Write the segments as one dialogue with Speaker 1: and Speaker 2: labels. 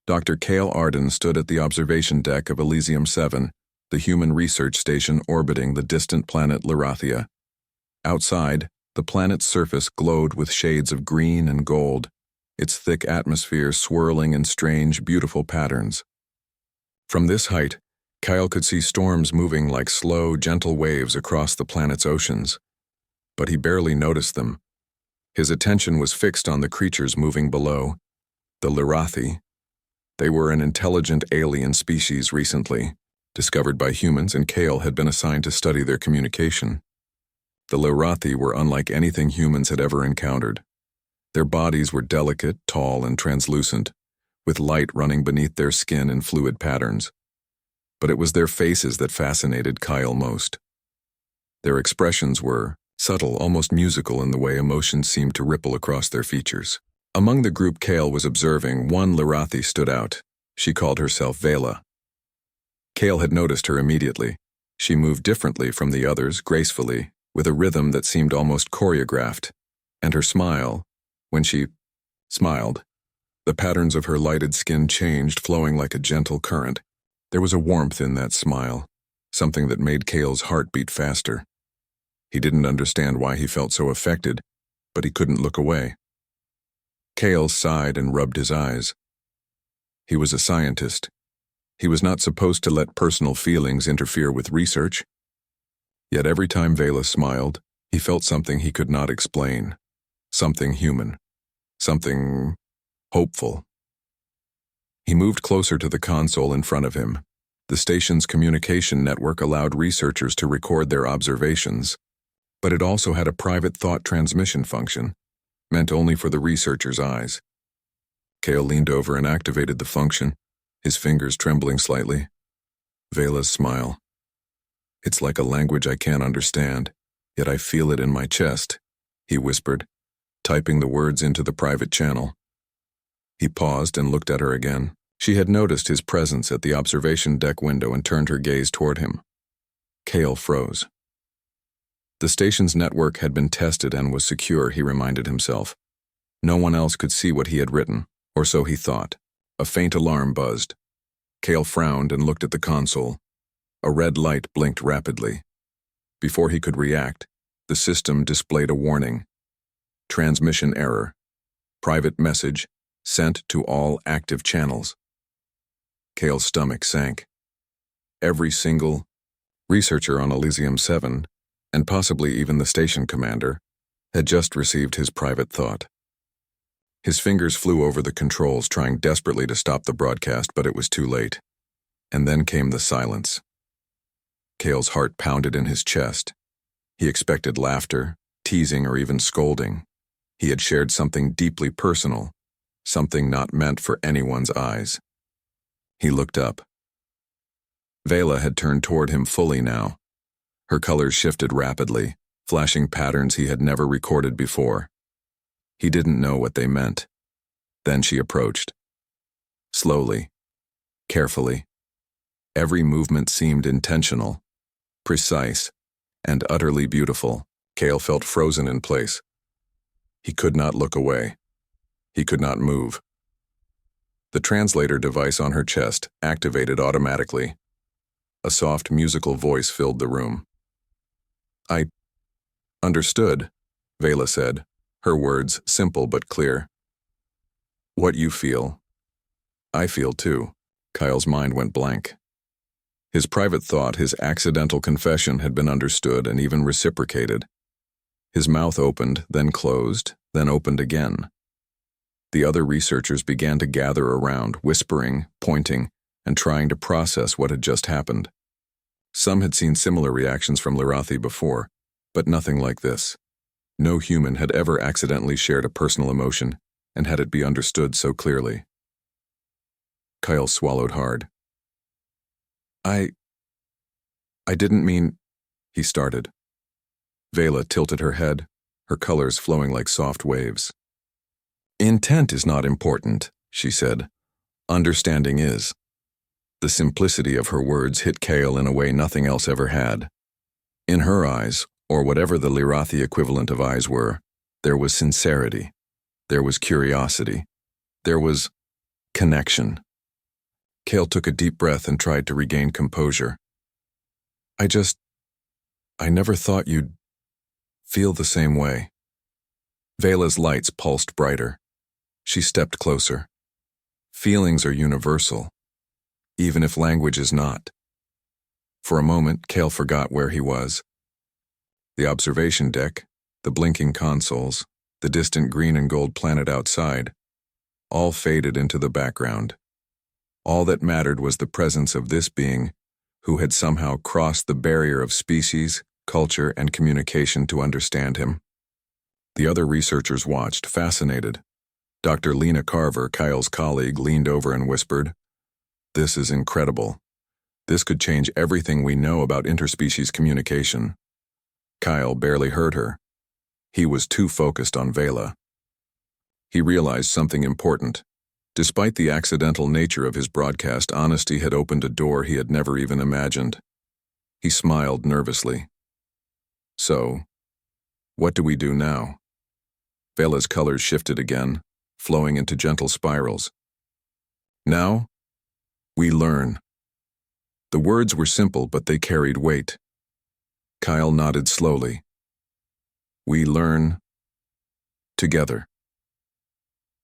Speaker 1: Dr. Cale Arden stood at the observation deck of Elysium 7, the human research station orbiting the distant planet Lirathia. Outside, the planet's surface glowed with shades of green and gold, its thick atmosphere swirling in strange, beautiful patterns. From this height, Kyle could see storms moving like slow, gentle waves across the planet's oceans. But he barely noticed them. His attention was fixed on the creatures moving below, the Lirathi. They were an intelligent alien species recently, discovered by humans, and Kale had been assigned to study their communication. The Lirathi were unlike anything humans had ever encountered. Their bodies were delicate, tall, and translucent, with light running beneath their skin in fluid patterns. But it was their faces that fascinated Kyle most. Their expressions were subtle, almost musical in the way emotions seemed to ripple across their features. Among the group Kale was observing, one Lirathi stood out. She called herself Vela. Kale had noticed her immediately. She moved differently from the others, gracefully, with a rhythm that seemed almost choreographed. And her smile, when she smiled, the patterns of her lighted skin changed, flowing like a gentle current. There was a warmth in that smile, something that made Kale's heart beat faster. He didn't understand why he felt so affected, but he couldn't look away. Kale sighed and rubbed his eyes. He was a scientist. He was not supposed to let personal feelings interfere with research. Yet every time Vela smiled, he felt something he could not explain. Something human. Something hopeful. He moved closer to the console in front of him. The station's communication network allowed researchers to record their observations, but it also had a private thought transmission function, meant only for the researchers' eyes. Kale leaned over and activated the function, his fingers trembling slightly. Vela's smile. "It's like a language I can't understand, yet I feel it in my chest," he whispered, typing the words into the private channel. He paused and looked at her again. She had noticed his presence at the observation deck window and turned her gaze toward him. Kale froze. The station's network had been tested and was secure, he reminded himself. No one else could see what he had written, or so he thought. A faint alarm buzzed. Kale frowned and looked at the console. A red light blinked rapidly. Before he could react, the system displayed a warning. Transmission error. Private message sent to all active channels. Kale's stomach sank. Every single researcher on Elysium 7, and possibly even the station commander, had just received his private thought. His fingers flew over the controls, trying desperately to stop the broadcast, but it was too late. And then came the silence. Kale's heart pounded in his chest. He expected laughter, teasing, or even scolding. He had shared something deeply personal, something not meant for anyone's eyes. He looked up. Vela had turned toward him fully now. Her colors shifted rapidly, flashing patterns he had never recorded before. He didn't know what they meant. Then she approached. Slowly, carefully. Every movement seemed intentional, precise, and utterly beautiful. Kale felt frozen in place. He could not look away. He could not move. The translator device on her chest activated automatically. A soft musical voice filled the room. "I understood," Vela said, her words simple but clear. "What you feel, I feel too." Kyle's mind went blank. His private thought, his accidental confession, had been understood and even reciprocated. His mouth opened, then closed, then opened again. The other researchers began to gather around, whispering, pointing, and trying to process what had just happened. Some had seen similar reactions from Lirathi before, but nothing like this. No human had ever accidentally shared a personal emotion and had it be understood so clearly. Kyle swallowed hard. I didn't mean," he started. Vela tilted her head, her colors flowing like soft waves. "Intent is not important," she said. "Understanding is." The simplicity of her words hit Kale in a way nothing else ever had. In her eyes, or whatever the Lirathi equivalent of eyes were, there was sincerity. There was curiosity. There was connection. Kale took a deep breath and tried to regain composure. I never thought you'd feel the same way. Vela's lights pulsed brighter. She stepped closer. Feelings are universal, even if language is not. For a moment, Kale forgot where he was. The observation deck, the blinking consoles, the distant green and gold planet outside, all faded into the background. All that mattered was the presence of this being who had somehow crossed the barrier of species, culture, and communication to understand him. The other researchers watched, fascinated. Dr. Lena Carver, Kyle's colleague, leaned over and whispered, "This is incredible. This could change everything we know about interspecies communication." Kyle barely heard her. He was too focused on Vela. He realized something important. Despite the accidental nature of his broadcast, honesty had opened a door he had never even imagined. He smiled nervously. "So, what do we do now?" Vela's colors shifted again, flowing into gentle spirals. "Now, we learn." The words were simple, but they carried weight. Kyle nodded slowly. "We learn together."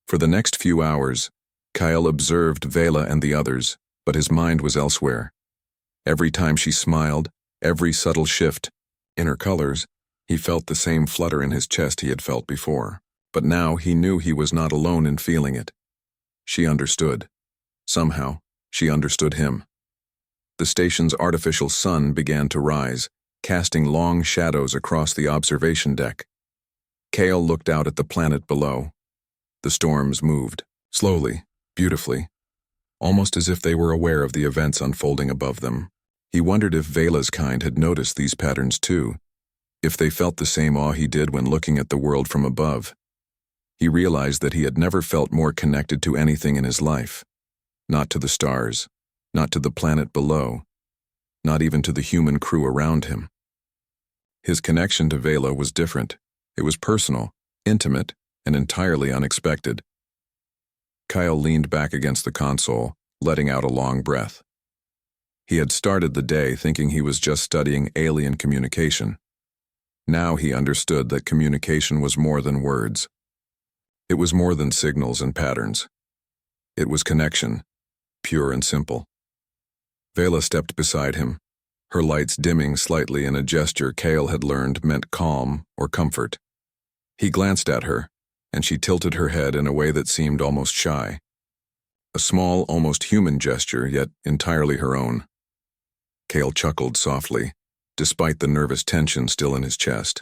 Speaker 1: For the next few hours, Kyle observed Vela and the others, but his mind was elsewhere. Every time she smiled, every subtle shift in her colors, he felt the same flutter in his chest he had felt before. But now he knew he was not alone in feeling it. She understood. Somehow, she understood him. The station's artificial sun began to rise, casting long shadows across the observation deck. Kale looked out at the planet below. The storms moved, slowly, beautifully, almost as if they were aware of the events unfolding above them. He wondered if Vela's kind had noticed these patterns too, if they felt the same awe he did when looking at the world from above. He realized that he had never felt more connected to anything in his life. Not to the stars, not to the planet below, not even to the human crew around him. His connection to Vela was different. It was personal, intimate, and entirely unexpected. Kyle leaned back against the console, letting out a long breath. He had started the day thinking he was just studying alien communication. Now he understood that communication was more than words. It was more than signals and patterns. It was connection, pure and simple. Vela stepped beside him, her lights dimming slightly in a gesture Kale had learned meant calm or comfort. He glanced at her, and she tilted her head in a way that seemed almost shy. A small, almost human gesture, yet entirely her own. Kale chuckled softly, despite the nervous tension still in his chest.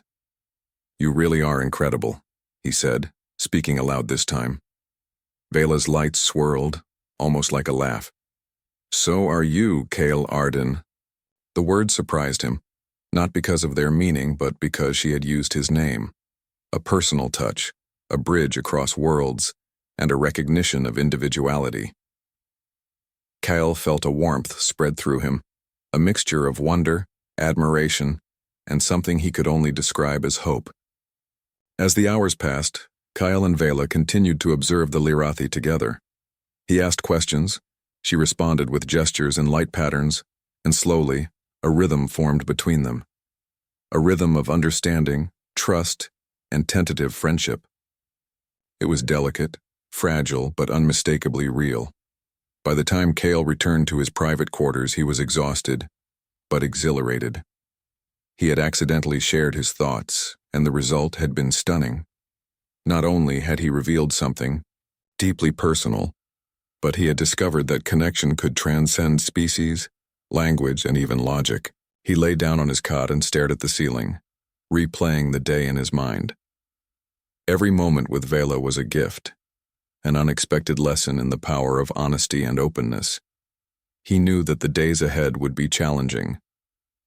Speaker 1: "You really are incredible," he said, speaking aloud this time. Vela's lights swirled, almost like a laugh. "So are you, Kale Arden." The words surprised him, not because of their meaning, but because she had used his name. A personal touch, a bridge across worlds, and a recognition of individuality. Kyle felt a warmth spread through him, a mixture of wonder, admiration, and something he could only describe as hope. As the hours passed, Kyle and Vela continued to observe the Lirathi together. He asked questions, she responded with gestures and light patterns, and slowly, a rhythm formed between them. A rhythm of understanding, trust, and tentative friendship. It was delicate, fragile, but unmistakably real. By the time Kale returned to his private quarters, he was exhausted, but exhilarated. He had accidentally shared his thoughts, and the result had been stunning. Not only had he revealed something deeply personal, but he had discovered that connection could transcend species, language, and even logic. He lay down on his cot and stared at the ceiling, replaying the day in his mind. Every moment with Vela was a gift, an unexpected lesson in the power of honesty and openness. He knew that the days ahead would be challenging,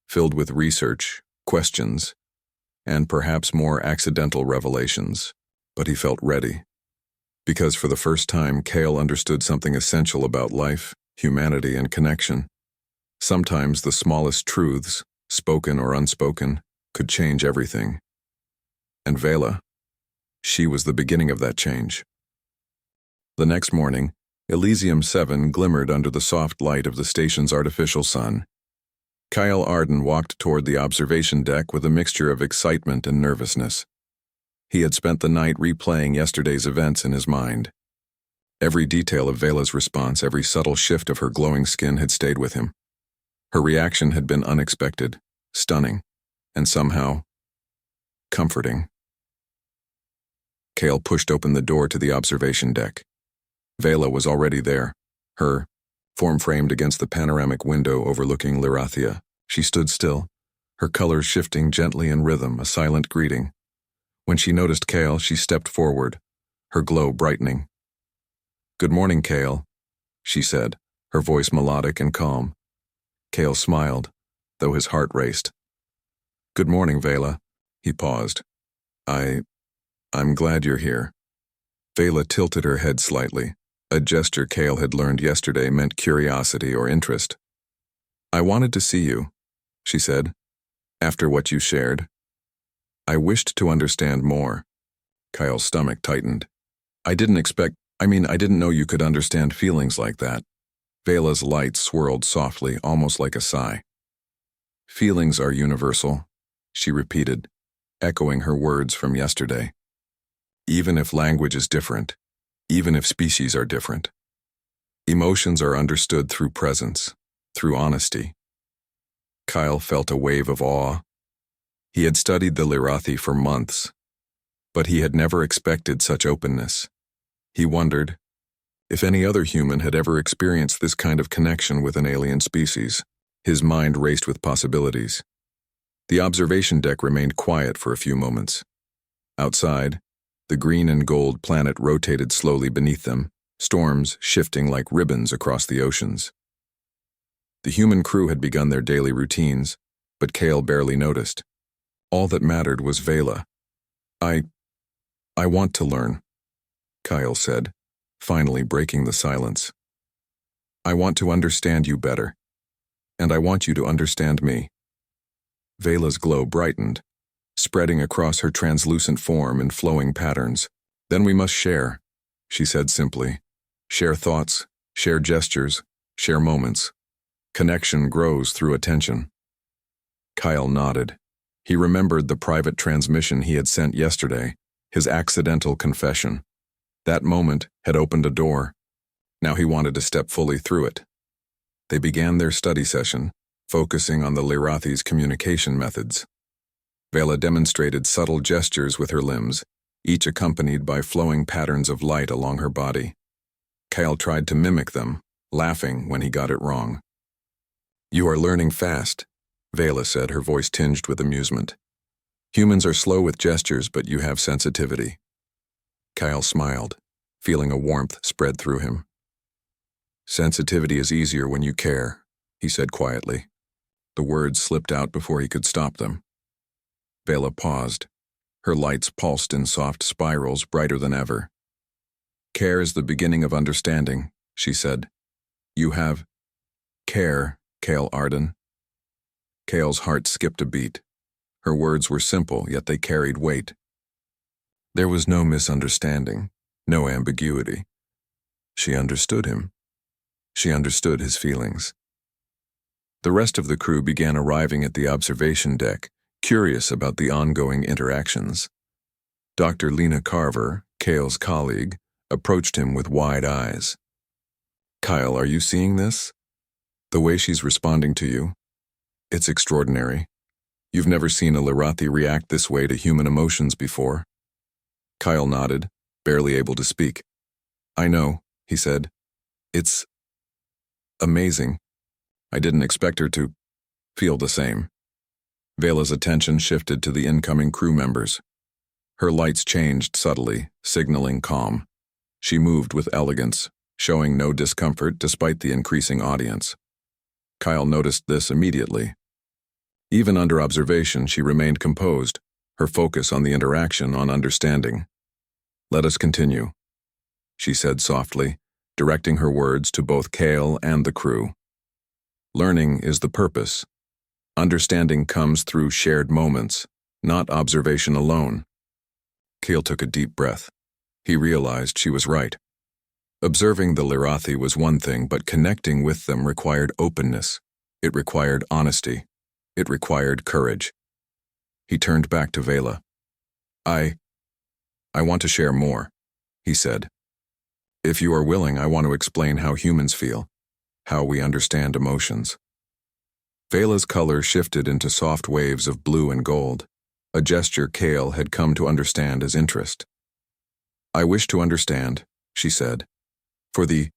Speaker 1: filled with research, questions, and perhaps more accidental revelations. But he felt ready, because for the first time Kale understood something essential about life, humanity, and connection. Sometimes the smallest truths, spoken or unspoken, could change everything. And Vela, she was the beginning of that change. The next morning, Elysium 7 glimmered under the soft light of the station's artificial sun. Kyle Arden walked toward the observation deck with a mixture of excitement and nervousness. He had spent the night replaying yesterday's events in his mind. Every detail of Vela's response, every subtle shift of her glowing skin had stayed with him. Her reaction had been unexpected, stunning, and somehow comforting. Kale pushed open the door to the observation deck. Vela was already there, her form framed against the panoramic window overlooking Lyrathia. She stood still, her colors shifting gently in rhythm, a silent greeting. When she noticed Kale, she stepped forward, her glow brightening. "Good morning, Kale," she said, her voice melodic and calm. Kale smiled, though his heart raced. "Good morning, Vela." He paused. I'm glad you're here." Vela tilted her head slightly. A gesture Kale had learned yesterday meant curiosity or interest. "I wanted to see you," she said, "after what you shared. I wished to understand more." Kyle's stomach tightened. I didn't know you could understand feelings like that." Vela's light swirled softly, almost like a sigh. "Feelings are universal," she repeated, echoing her words from yesterday. "Even if language is different, even if species are different. Emotions are understood through presence, through honesty." Kyle felt a wave of awe. He had studied the Lyrathi for months, but he had never expected such openness. He wondered if any other human had ever experienced this kind of connection with an alien species. His mind raced with possibilities. The observation deck remained quiet for a few moments. Outside, the green and gold planet rotated slowly beneath them, storms shifting like ribbons across the oceans. The human crew had begun their daily routines, but Kale barely noticed. All that mattered was Vela. I want to learn," Kyle said, finally breaking the silence. "I want to understand you better, and I want you to understand me." Vela's glow brightened, spreading across her translucent form in flowing patterns. "Then we must share," she said simply. "Share thoughts, share gestures, share moments. Connection grows through attention." Kyle nodded. He remembered the private transmission he had sent yesterday, his accidental confession. That moment had opened a door. Now he wanted to step fully through it. They began their study session, focusing on the Lyrathi's communication methods. Vela demonstrated subtle gestures with her limbs, each accompanied by flowing patterns of light along her body. Kyle tried to mimic them, laughing when he got it wrong. "You are learning fast," Vela said, her voice tinged with amusement. "Humans are slow with gestures, but you have sensitivity." Kyle smiled, feeling a warmth spread through him. "Sensitivity is easier when you care," he said quietly. The words slipped out before he could stop them. Vela paused. Her lights pulsed in soft spirals brighter than ever. "Care is the beginning of understanding," she said. "You have care, Kale Arden." Kale's heart skipped a beat. Her words were simple, yet they carried weight. There was no misunderstanding, no ambiguity. She understood him. She understood his feelings. The rest of the crew began arriving at the observation deck, curious about the ongoing interactions. Dr. Lena Carver, Kale's colleague, approached him with wide eyes. "Kyle, are you seeing this? The way she's responding to you? It's extraordinary. You've never seen a Lyrathi react this way to human emotions before." Kyle nodded, barely able to speak. "I know," he said. "It's amazing. I didn't expect her to feel the same." Vela's attention shifted to the incoming crew members. Her lights changed subtly, signaling calm. She moved with elegance, showing no discomfort despite the increasing audience. Kyle noticed this immediately. Even under observation, she remained composed, her focus on the interaction, on understanding. "Let us continue," she said softly, directing her words to both Kale and the crew. "Learning is the purpose. Understanding comes through shared moments, not observation alone." Kale took a deep breath. He realized she was right. Observing the Lirathi was one thing, but connecting with them required openness. It required honesty. It required courage. He turned back to Vela. I want to share more, he said. If you are willing, I want to explain how humans feel, how we understand emotions. Vela's color shifted into soft waves of blue and gold, a gesture Kale had come to understand as interest. I wish to understand, she said. For the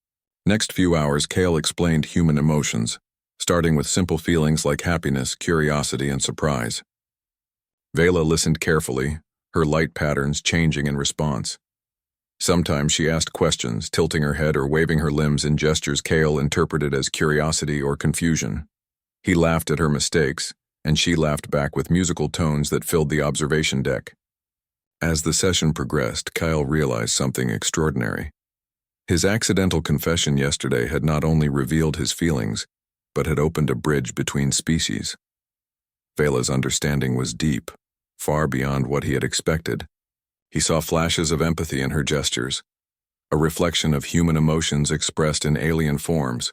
Speaker 1: next few hours, Kale explained human emotions, starting with simple feelings like happiness, curiosity, and surprise. Vela listened carefully, her light patterns changing in response. Sometimes she asked questions, tilting her head or waving her limbs in gestures Kale interpreted as curiosity or confusion. He laughed at her mistakes, and she laughed back with musical tones that filled the observation deck. As the session progressed, Kyle realized something extraordinary. His accidental confession yesterday had not only revealed his feelings, but had opened a bridge between species. Vela's understanding was deep, far beyond what he had expected. He saw flashes of empathy in her gestures, a reflection of human emotions expressed in alien forms.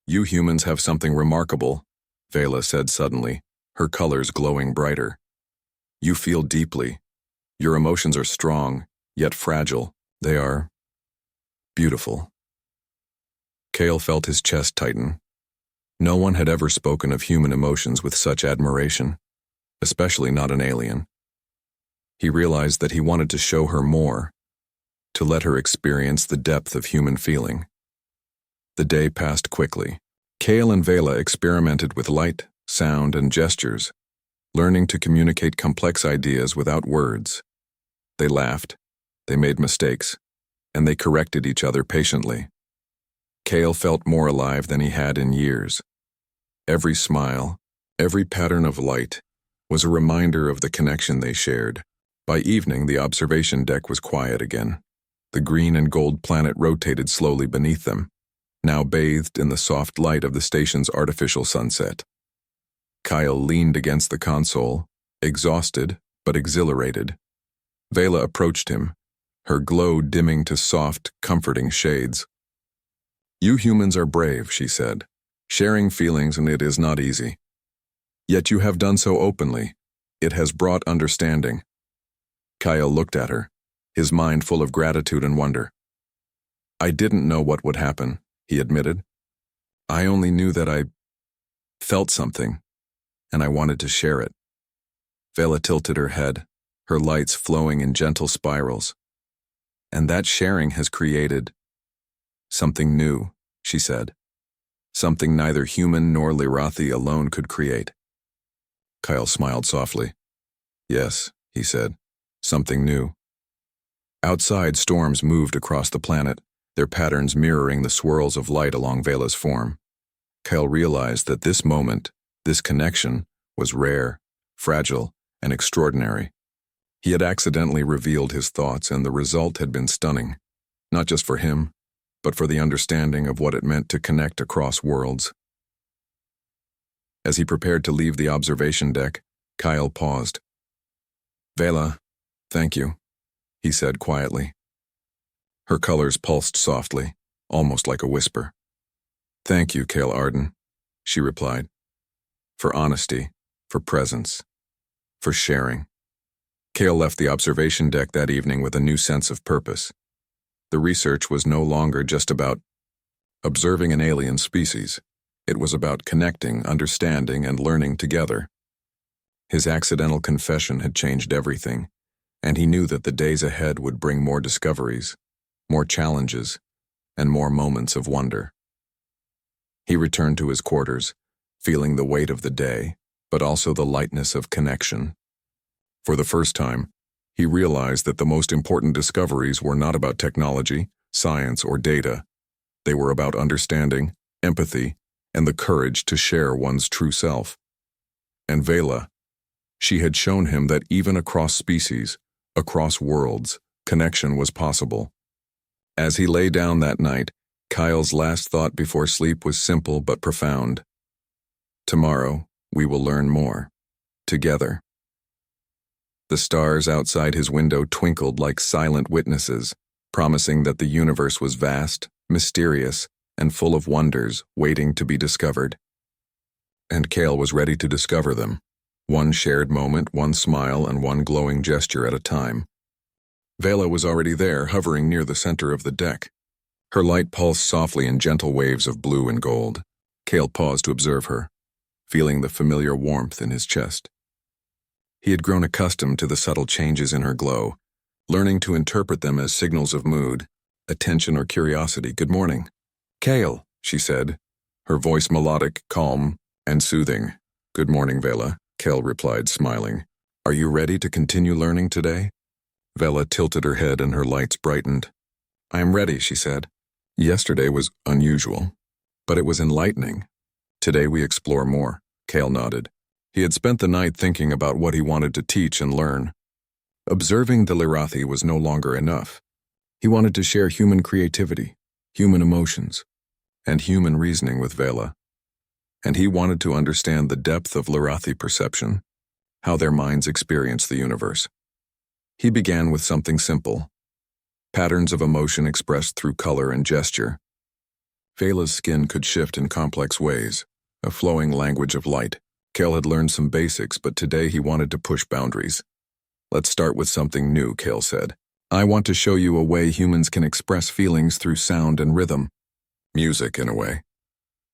Speaker 1: You humans have something remarkable, Vela said suddenly, her colors glowing brighter. You feel deeply. Your emotions are strong, yet fragile. They are beautiful. Kale felt his chest tighten. No one had ever spoken of human emotions with such admiration, especially not an alien. He realized that he wanted to show her more, to let her experience the depth of human feeling. The day passed quickly. Kale and Vela experimented with light, sound, and gestures, learning to communicate complex ideas without words. They laughed, they made mistakes, and they corrected each other patiently. Kale felt more alive than he had in years. Every smile, every pattern of light, was a reminder of the connection they shared. By evening, the observation deck was quiet again. The green and gold planet rotated slowly beneath them, now bathed in the soft light of the station's artificial sunset. Kyle leaned against the console, exhausted but exhilarated. Vela approached him, her glow dimming to soft, comforting shades. You humans are brave, she said, sharing feelings, and it is not easy. Yet you have done so openly. It has brought understanding. Kyle looked at her, his mind full of gratitude and wonder. I didn't know what would happen, he admitted. I only knew that I felt something, and I wanted to share it. Vela tilted her head, her lights flowing in gentle spirals. And that sharing has created something new, she said. Something neither human nor Lirathi alone could create. Kyle smiled softly. Yes, he said, something new. Outside, storms moved across the planet, their patterns mirroring the swirls of light along Vela's form. Kyle realized that this moment, this connection, was rare, fragile, and extraordinary. He had accidentally revealed his thoughts, and the result had been stunning, not just for him, but for the understanding of what it meant to connect across worlds. As he prepared to leave the observation deck, Kyle paused. Vela, thank you, he said quietly. Her colors pulsed softly, almost like a whisper. Thank you, Kale Arden, she replied. For honesty, for presence, for sharing. Kale left the observation deck that evening with a new sense of purpose. The research was no longer just about observing an alien species. It was about connecting, understanding, and learning together. His accidental confession had changed everything, and he knew that the days ahead would bring more discoveries, more challenges, and more moments of wonder. He returned to his quarters, feeling the weight of the day, but also the lightness of connection. For the first time, he realized that the most important discoveries were not about technology, science, or data. They were about understanding, empathy, and the courage to share one's true self. And Vela, she had shown him that even across species, across worlds, connection was possible. As he lay down that night, Kyle's last thought before sleep was simple but profound. Tomorrow, we will learn more. Together. The stars outside his window twinkled like silent witnesses, promising that the universe was vast, mysterious, and full of wonders waiting to be discovered. And Kale was ready to discover them, one shared moment, one smile, and one glowing gesture at a time. Vela was already there, hovering near the center of the deck. Her light pulsed softly in gentle waves of blue and gold. Kale paused to observe her, feeling the familiar warmth in his chest. He had grown accustomed to the subtle changes in her glow, learning to interpret them as signals of mood, attention, or curiosity. "Good morning." "Kale," she said, her voice melodic, calm, and soothing. "Good morning, Vela," Kale replied, smiling. "Are you ready to continue learning today?" Vela tilted her head and her lights brightened. "I am ready," she said. "Yesterday was unusual, but it was enlightening. Today we explore more." Kale nodded. He had spent the night thinking about what he wanted to teach and learn. Observing the Lirathi was no longer enough. He wanted to share human creativity, human emotions, and human reasoning with Vela. And he wanted to understand the depth of Lirathi perception, how their minds experience the universe. He began with something simple: patterns of emotion expressed through color and gesture. Vela's skin could shift in complex ways, a flowing language of light. Kale had learned some basics, but today he wanted to push boundaries. "Let's start with something new," Kale said. "I want to show you a way humans can express feelings through sound and rhythm. Music, in a way."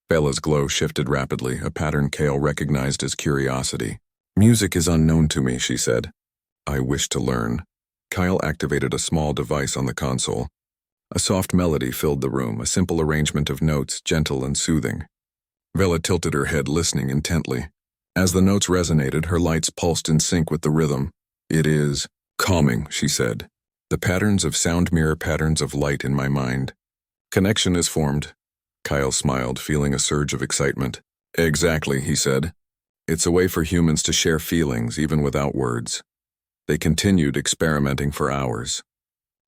Speaker 1: Vela's glow shifted rapidly, a pattern Kale recognized as curiosity. "Music is unknown to me," she said. "I wish to learn." Kyle activated a small device on the console. A soft melody filled the room, a simple arrangement of notes, gentle and soothing. Vela tilted her head, listening intently. As the notes resonated, her lights pulsed in sync with the rhythm. "It is calming," she said. "The patterns of sound mirror patterns of light in my mind. Connection is formed." Kyle smiled, feeling a surge of excitement. "Exactly," he said. "It's a way for humans to share feelings, even without words." They continued experimenting for hours.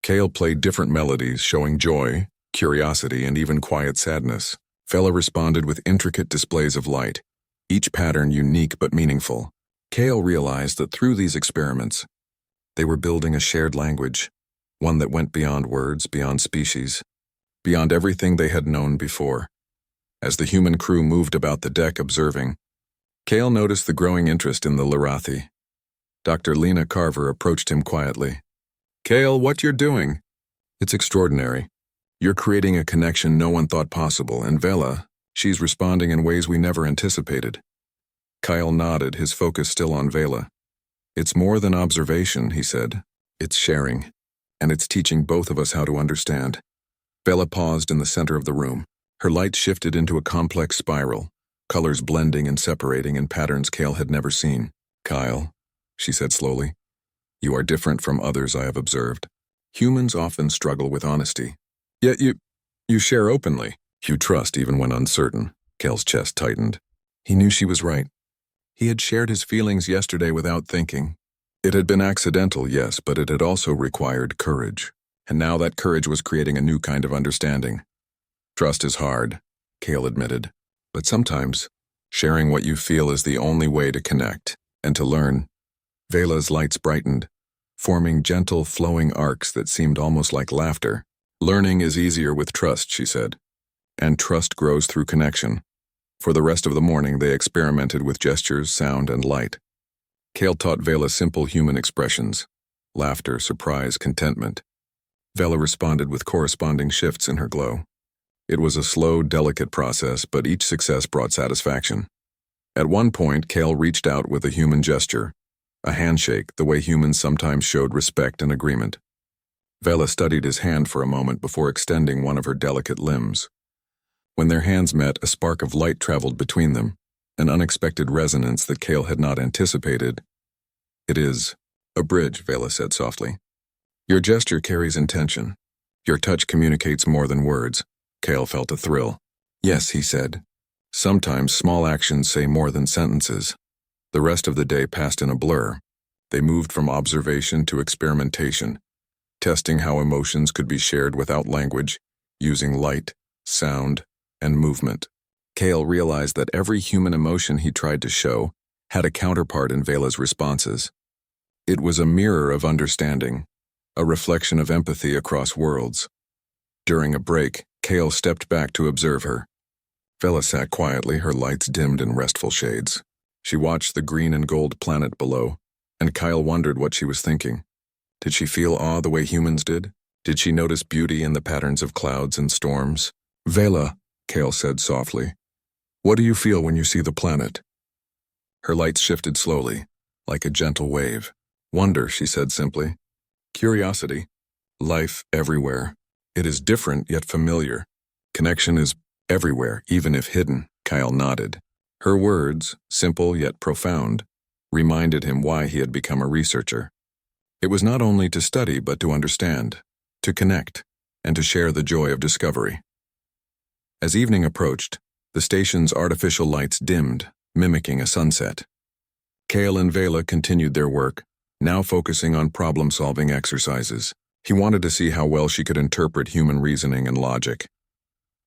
Speaker 1: Kale played different melodies, showing joy, curiosity, and even quiet sadness. Vela responded with intricate displays of light, each pattern unique but meaningful. Kale realized that through these experiments, they were building a shared language, one that went beyond words, beyond species, beyond everything they had known before. As the human crew moved about the deck observing, Kale noticed the growing interest in the Lirathi. Dr. Lena Carver approached him quietly. "Kale, what you're doing? It's extraordinary. You're creating a connection no one thought possible, and Vela, she's responding in ways we never anticipated." Kyle nodded, his focus still on Vela. "It's more than observation," he said. "It's sharing, and it's teaching both of us how to understand." Vela paused in the center of the room. Her light shifted into a complex spiral, colors blending and separating in patterns Kale had never seen. "Kyle," she said slowly, "you are different from others I have observed. Humans often struggle with honesty. Yet you share openly. You trust even when uncertain." Kale's chest tightened. He knew she was right. He had shared his feelings yesterday without thinking. It had been accidental, yes, but it had also required courage. And now that courage was creating a new kind of understanding. "Trust is hard," Kale admitted. "But sometimes, sharing what you feel is the only way to connect and to learn." Vela's lights brightened, forming gentle, flowing arcs that seemed almost like laughter. "Learning is easier with trust," she said. "And trust grows through connection." For the rest of the morning, they experimented with gestures, sound, and light. Kale taught Vela simple human expressions: laughter, surprise, contentment. Vela responded with corresponding shifts in her glow. It was a slow, delicate process, but each success brought satisfaction. At one point, Kale reached out with a human gesture, a handshake, the way humans sometimes showed respect and agreement. Vela studied his hand for a moment before extending one of her delicate limbs. When their hands met, a spark of light traveled between them, an unexpected resonance that Kale had not anticipated. "It is a bridge," Vela said softly. "Your gesture carries intention. Your touch communicates more than words." Kale felt a thrill. "Yes," he said. "Sometimes small actions say more than sentences." The rest of the day passed in a blur. They moved from observation to experimentation, testing how emotions could be shared without language, using light, sound, and movement. Kale realized that every human emotion he tried to show had a counterpart in Vela's responses. It was a mirror of understanding, a reflection of empathy across worlds. During a break, Kale stepped back to observe her. Vela sat quietly, her lights dimmed in restful shades. She watched the green and gold planet below, and Kyle wondered what she was thinking. Did she feel awe the way humans did? Did she notice beauty in the patterns of clouds and storms? "Vela," Kale said softly, "what do you feel when you see the planet?" Her lights shifted slowly, like a gentle wave. "Wonder," she said simply. "Curiosity. Life everywhere. It is different yet familiar. Connection is everywhere, even if hidden." Kyle nodded. Her words, simple yet profound, reminded him why he had become a researcher. It was not only to study but to understand, to connect, and to share the joy of discovery. As evening approached, the station's artificial lights dimmed, mimicking a sunset. Kale and Vela continued their work, now focusing on problem-solving exercises. He wanted to see how well she could interpret human reasoning and logic.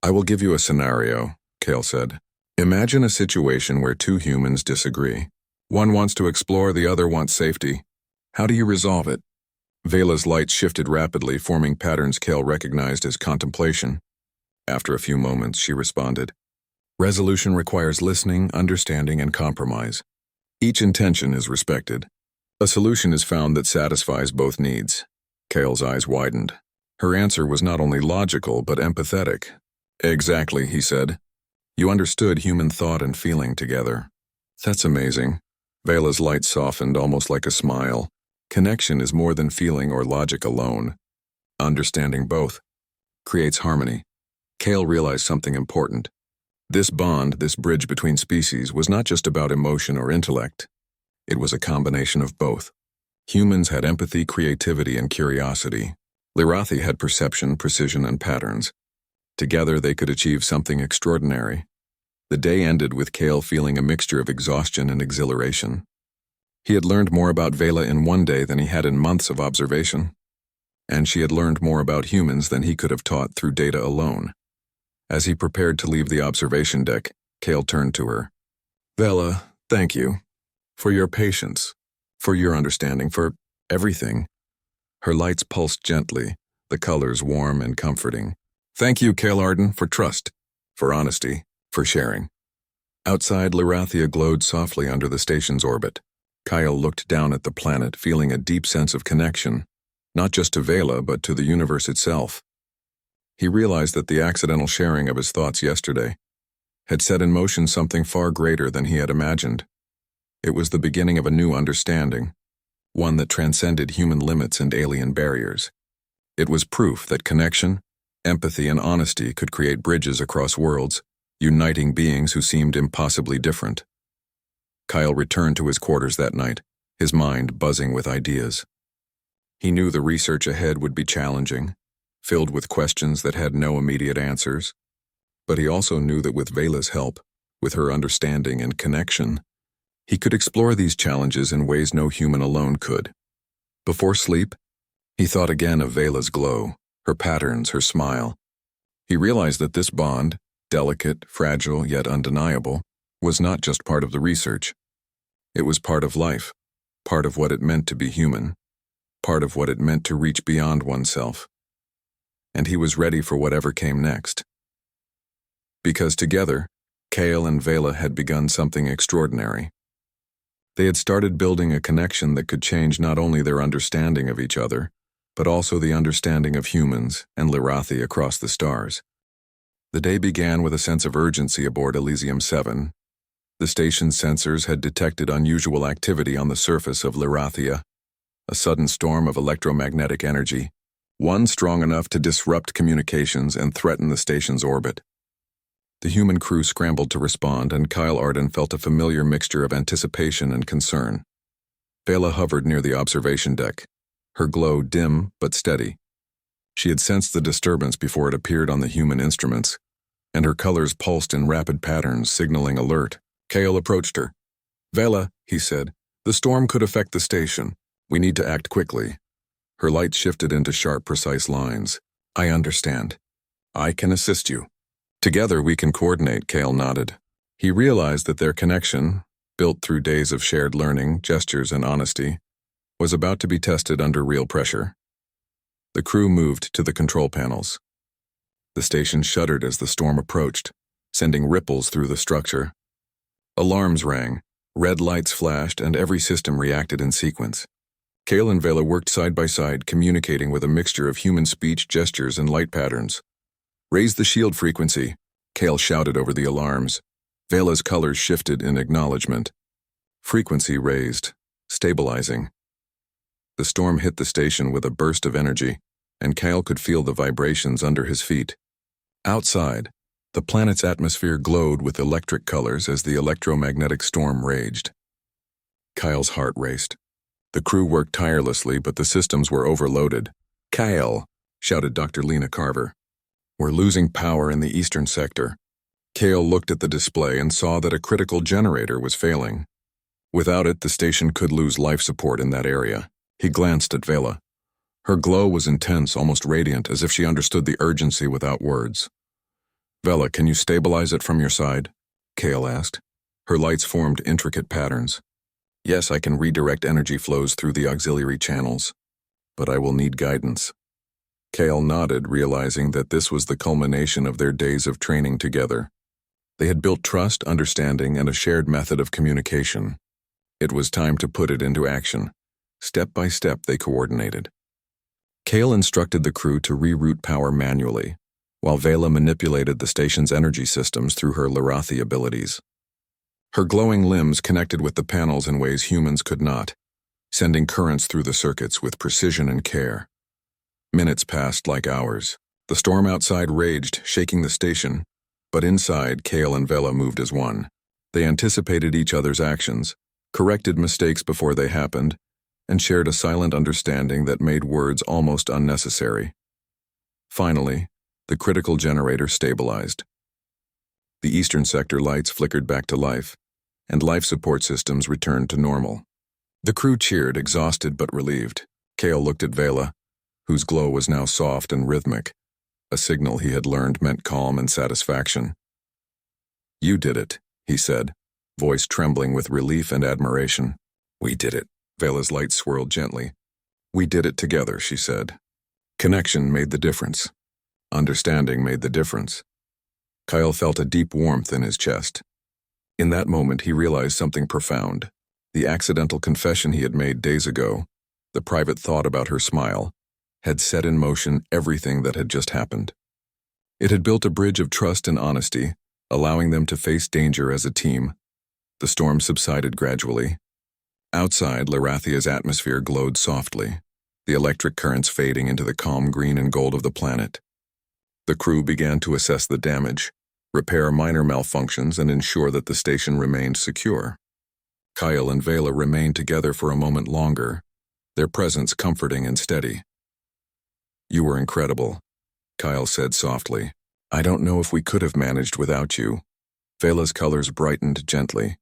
Speaker 1: "I will give you a scenario," Kale said. "Imagine a situation where two humans disagree. One wants to explore, the other wants safety. How do you resolve it?" Vela's lights shifted rapidly, forming patterns Kale recognized as contemplation. After a few moments, she responded, "Resolution requires listening, understanding, and compromise. Each intention is respected. A solution is found that satisfies both needs." Kale's eyes widened. Her answer was not only logical, but empathetic. "Exactly," he said. "You understood human thought and feeling together." "That's amazing." Vela's light softened, almost like a smile. Connection is more than feeling or logic alone. Understanding both creates harmony. Kale realized something important. This bond, this bridge between species, was not just about emotion or intellect. It was a combination of both. Humans had empathy, creativity, and curiosity. Lirathi had perception, precision, and patterns. Together they could achieve something extraordinary. The day ended with Kale feeling a mixture of exhaustion and exhilaration. He had learned more about Vela in one day than he had in months of observation. And she had learned more about humans than he could have taught through data alone. As he prepared to leave the observation deck, Kale turned to her. "Vela, thank you. For your patience. For your understanding. For everything." Her lights pulsed gently, the colors warm and comforting. "Thank you, Kale Arden, for trust, for honesty, for sharing." Outside, Lirathia glowed softly under the station's orbit. Kyle looked down at the planet, feeling a deep sense of connection, not just to Vela, but to the universe itself. He realized that the accidental sharing of his thoughts yesterday had set in motion something far greater than he had imagined. It was the beginning of a new understanding, one that transcended human limits and alien barriers. It was proof that connection, empathy, and honesty could create bridges across worlds, uniting beings who seemed impossibly different. Kyle returned to his quarters that night, his mind buzzing with ideas. He knew the research ahead would be challenging, filled with questions that had no immediate answers. But he also knew that with Vela's help, with her understanding and connection, he could explore these challenges in ways no human alone could. Before sleep, he thought again of Vela's glow, her patterns, her smile. He realized that this bond, delicate, fragile, yet undeniable, was not just part of the research. It was part of life, part of what it meant to be human, part of what it meant to reach beyond oneself. And he was ready for whatever came next. Because together, Kale and Vela had begun something extraordinary. They had started building a connection that could change not only their understanding of each other, but also the understanding of humans and Lirathi across the stars. The day began with a sense of urgency aboard Elysium 7. The station's sensors had detected unusual activity on the surface of Lirathia, a sudden storm of electromagnetic energy, one strong enough to disrupt communications and threaten the station's orbit. The human crew scrambled to respond, and Kyle Arden felt a familiar mixture of anticipation and concern. Vela hovered near the observation deck, her glow dim but steady. She had sensed the disturbance before it appeared on the human instruments, and her colors pulsed in rapid patterns, signaling alert. Kale approached her. "Vela," he said, "the storm could affect the station. We need to act quickly." Her light shifted into sharp, precise lines. "I understand. I can assist you." "Together we can coordinate," Kale nodded. He realized that their connection, built through days of shared learning, gestures, and honesty, was about to be tested under real pressure. The crew moved to the control panels. The station shuddered as the storm approached, sending ripples through the structure. Alarms rang, red lights flashed, and every system reacted in sequence. Kale and Vela worked side by side, communicating with a mixture of human speech, gestures, and light patterns. "Raise the shield frequency," Kale shouted over the alarms. Vela's colors shifted in acknowledgement. Frequency raised, stabilizing. The storm hit the station with a burst of energy, and Kale could feel the vibrations under his feet. Outside, the planet's atmosphere glowed with electric colors as the electromagnetic storm raged. Kyle's heart raced. The crew worked tirelessly, but the systems were overloaded. "Kyle," shouted Dr. Lena Carver. "We're losing power in the eastern sector." Kale looked at the display and saw that a critical generator was failing. Without it, the station could lose life support in that area. He glanced at Vela. Her glow was intense, almost radiant, as if she understood the urgency without words. "Vela, can you stabilize it from your side?" Kale asked. Her lights formed intricate patterns. "Yes, I can redirect energy flows through the auxiliary channels, but I will need guidance." Kale nodded, realizing that this was the culmination of their days of training together. They had built trust, understanding, and a shared method of communication. It was time to put it into action. Step by step, they coordinated. Kale instructed the crew to reroute power manually, while Vela manipulated the station's energy systems through her Lirathi abilities. Her glowing limbs connected with the panels in ways humans could not, sending currents through the circuits with precision and care. Minutes passed like hours. The storm outside raged, shaking the station, but inside, Kale and Vela moved as one. They anticipated each other's actions, corrected mistakes before they happened, and shared a silent understanding that made words almost unnecessary. Finally, the critical generator stabilized. The eastern sector lights flickered back to life, and life support systems returned to normal. The crew cheered, exhausted but relieved. Kale looked at Vela, whose glow was now soft and rhythmic, a signal he had learned meant calm and satisfaction. "You did it," he said, voice trembling with relief and admiration. "We did it." Vela's light swirled gently. "We did it together," she said. Connection made the difference. Understanding made the difference. Kyle felt a deep warmth in his chest. In that moment, he realized something profound. The accidental confession he had made days ago, the private thought about her smile, had set in motion everything that had just happened. It had built a bridge of trust and honesty, allowing them to face danger as a team. The storm subsided gradually. Outside, Lirathia's atmosphere glowed softly, the electric currents fading into the calm green and gold of the planet. The crew began to assess the damage, repair minor malfunctions, and ensure that the station remained secure. Kyle and Vela remained together for a moment longer, their presence comforting and steady. "You were incredible," Kyle said softly. "I don't know if we could have managed without you." Vela's colors brightened gently.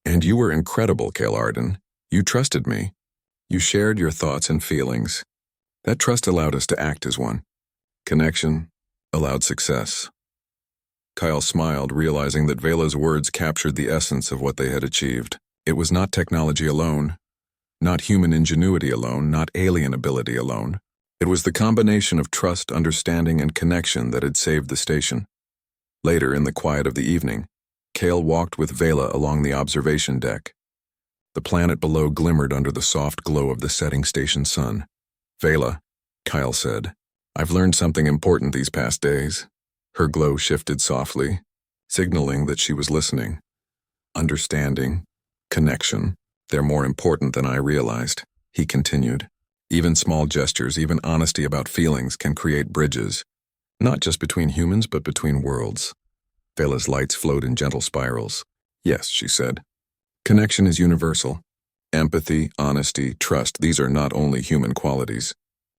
Speaker 1: "And you were incredible, Kale Arden. You trusted me. You shared your thoughts and feelings. That trust allowed us to act as one. Connection allowed success." Kyle smiled, realizing that Vela's words captured the essence of what they had achieved. It was not technology alone, not human ingenuity alone, not alien ability alone. It was the combination of trust, understanding, and connection that had saved the station. Later, in the quiet of the evening, Kale walked with Vela along the observation deck. The planet below glimmered under the soft glow of the setting station sun. "Vela," Kyle said, "I've learned something important these past days." Her glow shifted softly, signaling that she was listening. "Understanding, connection, they're more important than I realized," he continued. "Even small gestures, even honesty about feelings can create bridges, not just between humans, but between worlds." Vela's lights flowed in gentle spirals. "Yes," she said. "Connection is universal. Empathy, honesty, trust, these are not only human qualities.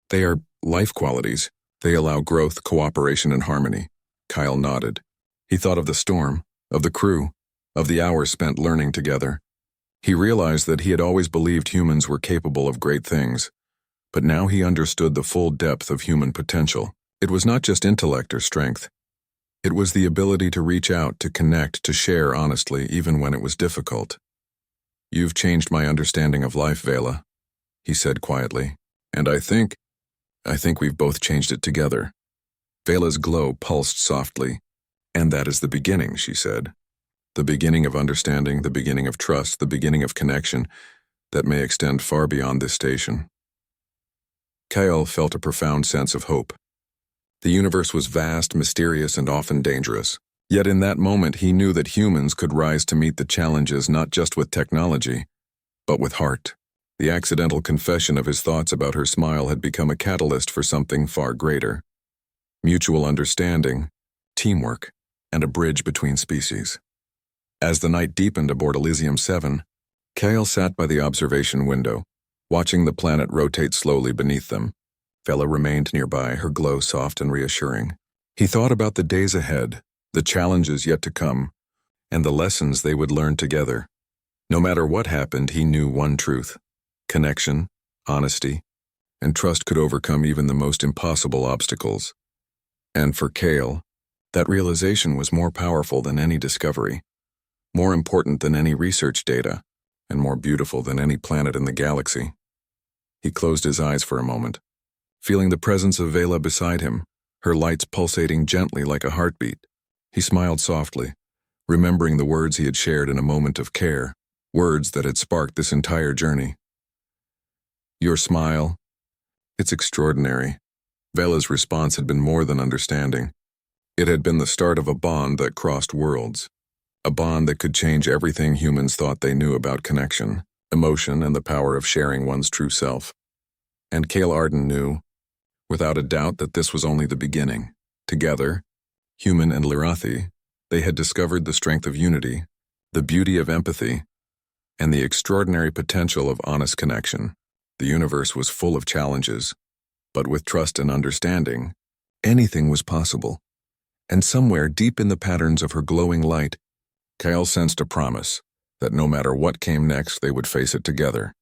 Speaker 1: They are life qualities. They allow growth, cooperation, and harmony." Kyle nodded. He thought of the storm, of the crew, of the hours spent learning together. He realized that he had always believed humans were capable of great things, but now he understood the full depth of human potential. It was not just intellect or strength. It was the ability to reach out, to connect, to share honestly, even when it was difficult. "You've changed my understanding of life, Vela," he said quietly. "And I think I think we've both changed it together. Vela's glow pulsed softly. And that is the beginning, she said. The beginning of understanding, the beginning of trust, the beginning of connection that may extend far beyond this station. Kyle felt a profound sense of hope. The universe was vast, mysterious, and often dangerous. Yet in that moment he knew that humans could rise to meet the challenges not just with technology, but with heart. The accidental confession of his thoughts about her smile had become a catalyst for something far greater. Mutual understanding, teamwork, and a bridge between species. As the night deepened aboard Elysium 7, Kyle sat by the observation window, watching the planet rotate slowly beneath them. Vela remained nearby, her glow soft and reassuring. He thought about the days ahead, the challenges yet to come, and the lessons they would learn together. No matter what happened, he knew one truth: connection, honesty, and trust could overcome even the most impossible obstacles. And for Kale, that realization was more powerful than any discovery, more important than any research data, and more beautiful than any planet in the galaxy. He closed his eyes for a moment, feeling the presence of Vela beside him, her lights pulsating gently like a heartbeat. He smiled softly, remembering the words he had shared in a moment of care, words that had sparked this entire journey. Your smile? It's extraordinary. Vela's response had been more than understanding. It had been the start of a bond that crossed worlds, a bond that could change everything humans thought they knew about connection, emotion, and the power of sharing one's true self. And Kale Arden knew, without a doubt, that this was only the beginning. Together, human and Lirathi, they had discovered the strength of unity, the beauty of empathy, and the extraordinary potential of honest connection. The universe was full of challenges, but with trust and understanding, anything was possible. And somewhere deep in the patterns of her glowing light, Kyle sensed a promise that no matter what came next, they would face it together.